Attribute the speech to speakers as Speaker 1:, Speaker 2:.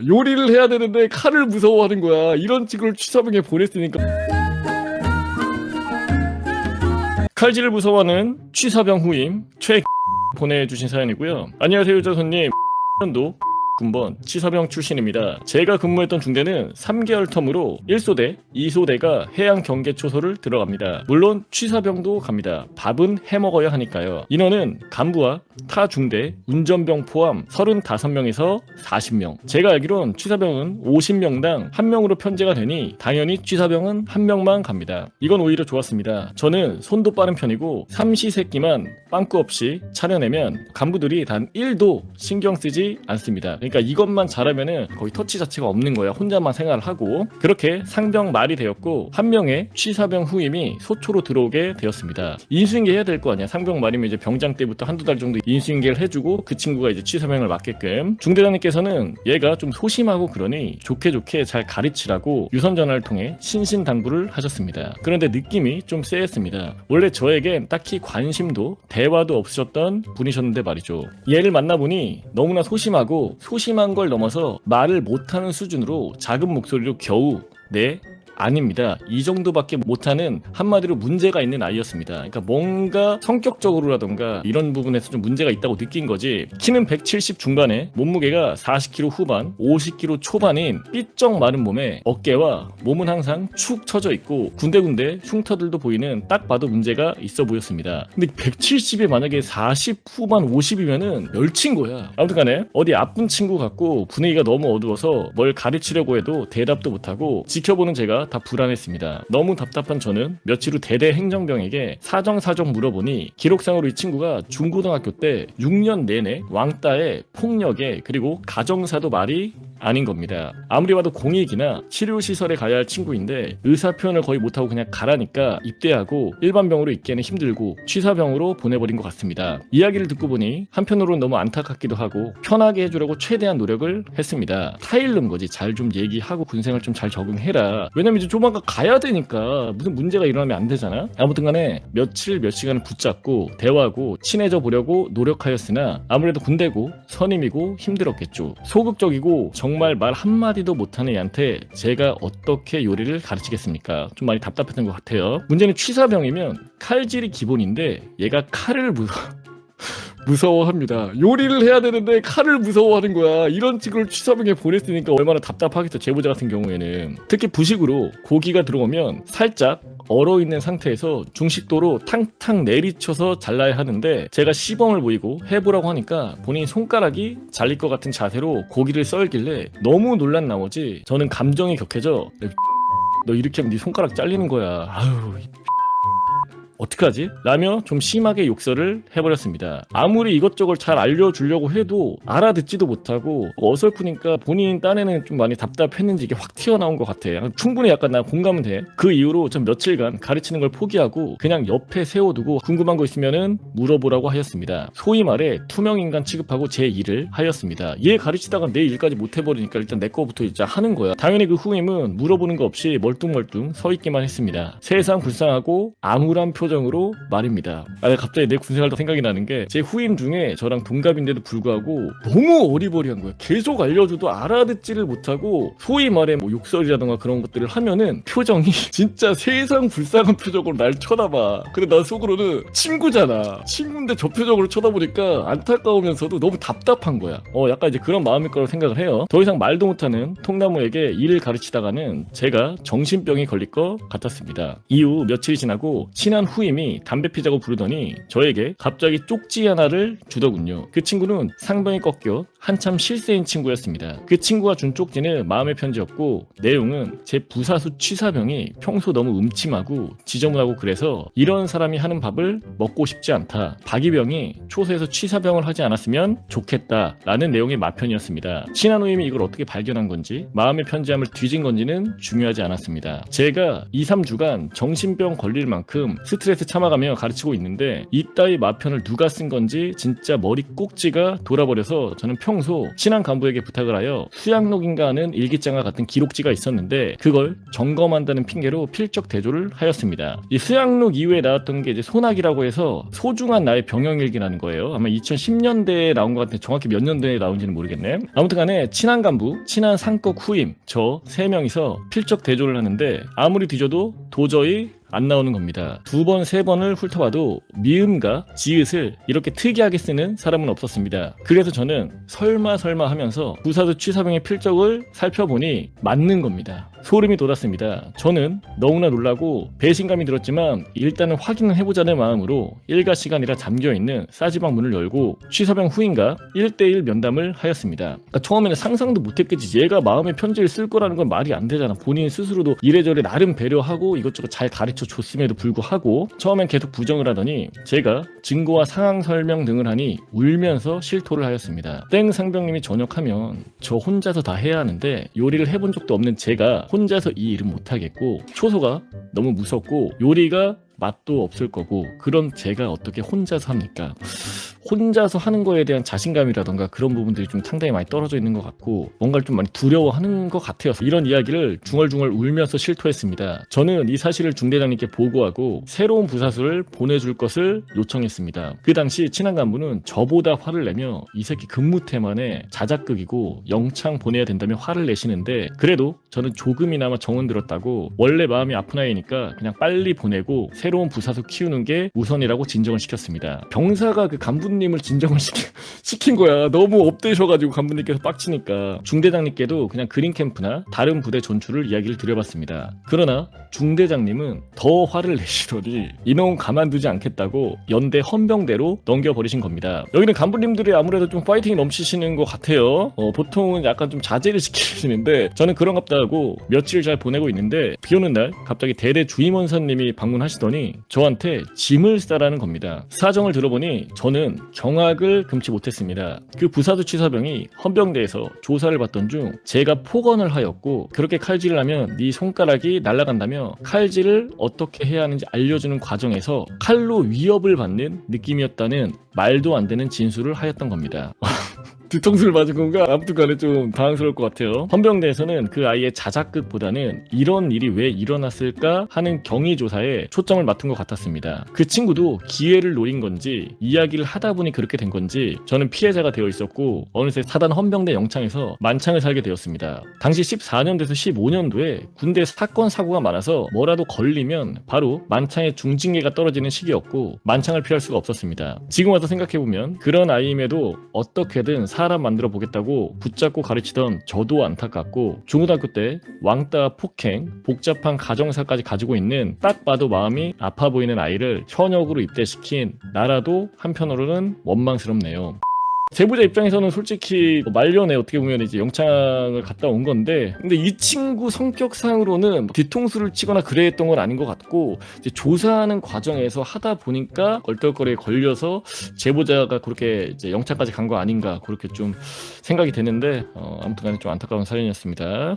Speaker 1: 요리를 해야 되는데 칼을 무서워하는 거야. 이런 친구를 취사병에 보냈으니까. 칼질을 무서워하는 취사병 후임 최 보내주신 사연이고요. 안녕하세요, 저 손님. 도 군번 취사병 출신입니다. 제가 근무했던 중대는 3개월 텀으로 1소대, 2소대가 해양 경계초소를 들어갑니다. 물론 취사병도 갑니다. 밥은 해먹어야 하니까요. 인원은 간부와 타 중대, 운전병 포함 35명에서 40명. 제가 알기론 취사병은 50명당 1명으로 편제가 되니 당연히 취사병은 1명만 갑니다. 이건 오히려 좋았습니다. 저는 손도 빠른 편이고 삼시세끼만 빵꾸 없이 차려내면 간부들이 단 1도 신경 쓰지 않습니다. 그러니까 이것만 잘하면은 거의 터치 자체가 없는 거야. 혼자만 생활을 하고. 그렇게 상병 말이 되었고 한 명의 취사병 후임이 소초로 들어오게 되었습니다. 인수인계 해야 될 거 아니야. 상병 말이면 이제 병장 때부터 한두 달 정도 인수인계를 해주고 그 친구가 이제 취사병을 맡게끔. 중대장님께서는 얘가 좀 소심하고 그러니 좋게 잘 가르치라고 유선전화를 통해 신신당부를 하셨습니다. 그런데 느낌이 좀 쎄했습니다. 원래 저에겐 딱히 관심도 대화도 없으셨던 분이셨는데 말이죠. 얘를 만나보니 너무나 소심하고 소심한 걸 넘어서 말을 못하는 수준으로 작은 목소리로 겨우 네? 아닙니다. 이 정도밖에 못하는 한마디로 문제가 있는 아이였습니다. 그러니까 뭔가 성격적으로라던가 이런 부분에서 좀 문제가 있다고 느낀 거지. 키는 170 중반에 몸무게가 40kg 후반, 50kg 초반인 삐쩍 마른 몸에 어깨와 몸은 항상 축 처져 있고 군데군데 흉터들도 보이는 딱 봐도 문제가 있어 보였습니다. 근데 170에 만약에 40 후반 50이면은 멸친 거야. 아무튼 간에 어디 아픈 친구 같고 분위기가 너무 어두워서 뭘 가르치려고 해도 대답도 못하고 지켜보는 제가 다 불안했습니다. 너무 답답한 저는 며칠 후 대대 행정병에게 사정사정 물어보니 기록상으로 이 친구가 중고등학교 때 6년 내내 왕따에 폭력에 그리고 가정사도 말이 아닌 겁니다. 아무리 봐도 공익이나 치료시설에 가야 할 친구인데 의사 표현을 거의 못하고 그냥 가라니까 입대하고 일반병으로 있기에는 힘들고 취사병으로 보내버린 것 같습니다. 이야기를 듣고 보니 한편으로는 너무 안타깝기도 하고 편하게 해주려고 최대한 노력을 했습니다. 타일른 거지. 잘 좀 얘기하고 군생활 좀 잘 적응해라. 왜냐면 이제 조만간 가야 되니까 무슨 문제가 일어나면 안 되잖아. 아무튼 간에 며칠 몇 시간을 붙잡고 대화하고 친해져 보려고 노력하였으나 아무래도 군대고 선임이고 힘들었겠죠. 소극적이고 정말 말 한마디도 못하는 애한테 제가 어떻게 요리를 가르치겠습니까? 좀 많이 답답했던 것 같아요. 문제는 취사병이면 칼질이 기본인데 얘가 칼을 무서워합니다. 요리를 해야 되는데 칼을 무서워하는 거야. 이런 친구를 취사병에 보냈으니까 얼마나 답답하겠어. 제보자 같은 경우에는. 특히 부식으로 고기가 들어오면 살짝 얼어있는 상태에서 중식도로 탕탕 내리쳐서 잘라야 하는데 제가 시범을 보이고 해보라고 하니까 본인 손가락이 잘릴 것 같은 자세로 고기를 썰길래 너무 놀란 나머지 저는 감정이 격해져 너 이렇게 하면 네 손가락 잘리는 거야. 아유 어떡하지? 라며 좀 심하게 욕설을 해버렸습니다. 아무리 이것저것 잘 알려주려고 해도 알아듣지도 못하고 어설프니까 본인 딴에는 좀 많이 답답했는지 이게 확 튀어나온 것 같아. 충분히 약간 나 공감은 돼. 그 이후로 전 며칠간 가르치는 걸 포기하고 그냥 옆에 세워두고 궁금한 거 있으면은 물어보라고 하였습니다. 소위 말해 투명인간 취급하고 제 일을 하였습니다. 얘 가르치다가 내 일까지 못해버리니까 일단 내 거부터 진짜 하는 거야. 당연히 그 후임은 물어보는 거 없이 멀뚱멀뚱 서 있기만 했습니다. 세상 불쌍하고 암울한 표정으로 말입니다. 갑자기 내 군생활도 생각이 나는 게 제 후임 중에 저랑 동갑인데도 불구하고 너무 어리버리한 거야. 계속 알려줘도 알아듣지를 못하고 소위 말해 뭐 욕설이라던가 그런 것들을 하면은 표정이 진짜 세상 불쌍한 표정으로 날 쳐다봐. 근데 나 속으로는 친구잖아. 친구인데 저 표정으로 쳐다보니까 안타까우면서도 너무 답답한 거야. 약간 이제 그런 마음일 거라고 생각을 해요. 더 이상 말도 못하는 통나무에게 일을 가르치다가는 제가 정신병이 걸릴 것 같았습니다. 이후 며칠이 지나고 친한 후임이 담배 피자고 부르더니 저에게 갑자기 쪽지 하나를 주더군요. 그 친구는 상병이 꺾여 한참 실세인 친구였습니다. 그 친구가 준 쪽지는 마음의 편지였고 내용은 제 부사수 취사병이 평소 너무 음침하고 지저분하고 그래서 이런 사람이 하는 밥을 먹고 싶지 않다. 박이병이 초소에서 취사병을 하지 않았으면 좋겠다라는 내용의 마편이었습니다. 친한 후임이 이걸 어떻게 발견한 건지 마음의 편지함을 뒤진 건지는 중요하지 않았습니다. 제가 2-3주간 정신병 걸릴 만큼 스트레스 스트레스 참아가며 가르치고 있는데 이따위 마편을 누가 쓴 건지 진짜 머리 꼭지가 돌아버려서 저는 평소 친한 간부에게 부탁을 하여 수양록인가 하는 일기장과 같은 기록지가 있었는데 그걸 점검한다는 핑계로 필적 대조를 하였습니다. 이 수양록 이후에 나왔던 게 이제 소낙이라고 해서 소중한 나의 병영일기라는 거예요. 아마 2010년대에 나온 것 같은데 정확히 몇 년도에 나온지는 모르겠네. 아무튼 간에 친한 간부, 친한 상급 후임 저 3명이서 필적 대조를 하는데 아무리 뒤져도 도저히 안 나오는 겁니다. 2번, 3번을 훑어봐도 미음과 지읒을 이렇게 특이하게 쓰는 사람은 없었습니다. 그래서 저는 설마 하면서 부사수 취사병의 필적을 살펴보니 맞는 겁니다. 소름이 돋았습니다. 저는 너무나 놀라고 배신감이 들었지만 일단은 확인을 해보자는 마음으로 일과 시간이라 잠겨있는 싸지방 문을 열고 취사병 후임과 1대1 면담을 하였습니다. 그러니까 처음에는 상상도 못했겠지. 얘가 마음의 편지를 쓸 거라는 건 말이 안 되잖아. 본인 스스로도 이래저래 나름 배려하고 이것저것 잘 가르쳐 줬음에도 불구하고 처음엔 계속 부정을 하더니 제가 증거와 상황 설명 등을 하니 울면서 실토를 하였습니다. 땡 상병님이 전역하면 저 혼자서 다 해야 하는데 요리를 해본 적도 없는 제가 혼자서 이 일은 못하겠고 초소가 너무 무섭고 요리가 맛도 없을 거고 그런 제가 어떻게 혼자서 합니까? 혼자서 하는 거에 대한 자신감이라던가 그런 부분들이 좀 상당히 많이 떨어져 있는 것 같고 뭔가를 좀 많이 두려워하는 것 같아요. 이런 이야기를 중얼중얼 울면서 실토했습니다. 저는 이 사실을 중대장님께 보고하고 새로운 부사수를 보내줄 것을 요청했습니다. 그 당시 친한 간부는 저보다 화를 내며 이 새끼 근무 태만에 자작극이고 영창 보내야 된다며 화를 내시는데 그래도 저는 조금이나마 정은 들었다고 원래 마음이 아픈 아이니까 그냥 빨리 보내고 새로운 부사수 키우는 게 우선이라고 진정을 시켰습니다. 병사가 그 간부님을 진정을 시킨 거야. 너무 업되셔가지고 간부님께서 빡치니까 중대장님께도 그냥 그린캠프나 다른 부대 전출을 이야기를 드려봤습니다. 그러나 중대장님은 더 화를 내시더니 이놈 가만두지 않겠다고 연대 헌병대로 넘겨버리신 겁니다. 여기는 간부님들이 아무래도 좀 파이팅이 넘치시는 것 같아요. 보통은 약간 좀 자제를 시키시는데 저는 그런갑다 하고 며칠 잘 보내고 있는데 비 오는 날 갑자기 대대 주임원사님이 방문하시더니 저한테 짐을 싸라는 겁니다. 사정을 들어보니 저는 경악을 금치 못했습니다. 그 부사수 취사병이 헌병대에서 조사를 받던 중 제가 폭언을 하였고 그렇게 칼질을 하면 네 손가락이 날아간다며 칼질을 어떻게 해야 하는지 알려주는 과정에서 칼로 위협을 받는 느낌이었다는 말도 안 되는 진술을 하였던 겁니다. 뒤통수를 맞은 건가? 아무튼 간에 좀 당황스러울 것 같아요. 헌병대에서는 그 아이의 자작극보다는 이런 일이 왜 일어났을까 하는 경위조사에 초점을 맞춘 것 같았습니다. 그 친구도 기회를 노린 건지 이야기를 하다 보니 그렇게 된 건지 저는 피해자가 되어 있었고 어느새 사단 헌병대 영창에서 만창을 살게 되었습니다. 당시 14년도에서 15년도에 군대 사건 사고가 많아서 뭐라도 걸리면 바로 만창의 중징계가 떨어지는 시기였고 만창을 피할 수가 없었습니다. 지금 와서 생각해보면 그런 아이임에도 어떻게든 사람 만들어 보겠다고 붙잡고 가르치던 저도 안타깝고 중고등학교 때 왕따 폭행, 복잡한 가정사까지 가지고 있는 딱 봐도 마음이 아파 보이는 아이를 현역으로 입대시킨 나라도 한편으로는 원망스럽네요. 제보자 입장에서는 솔직히 말년에 어떻게 보면 이제 영창을 갔다 온 건데 근데 이 친구 성격상으로는 뒤통수를 치거나 그랬던 건 아닌 것 같고 이제 조사하는 과정에서 하다 보니까 얼떨거리에 걸려서 제보자가 그렇게 이제 영창까지 간 거 아닌가 그렇게 좀 생각이 되는데 아무튼 간에 좀 안타까운 사연이었습니다.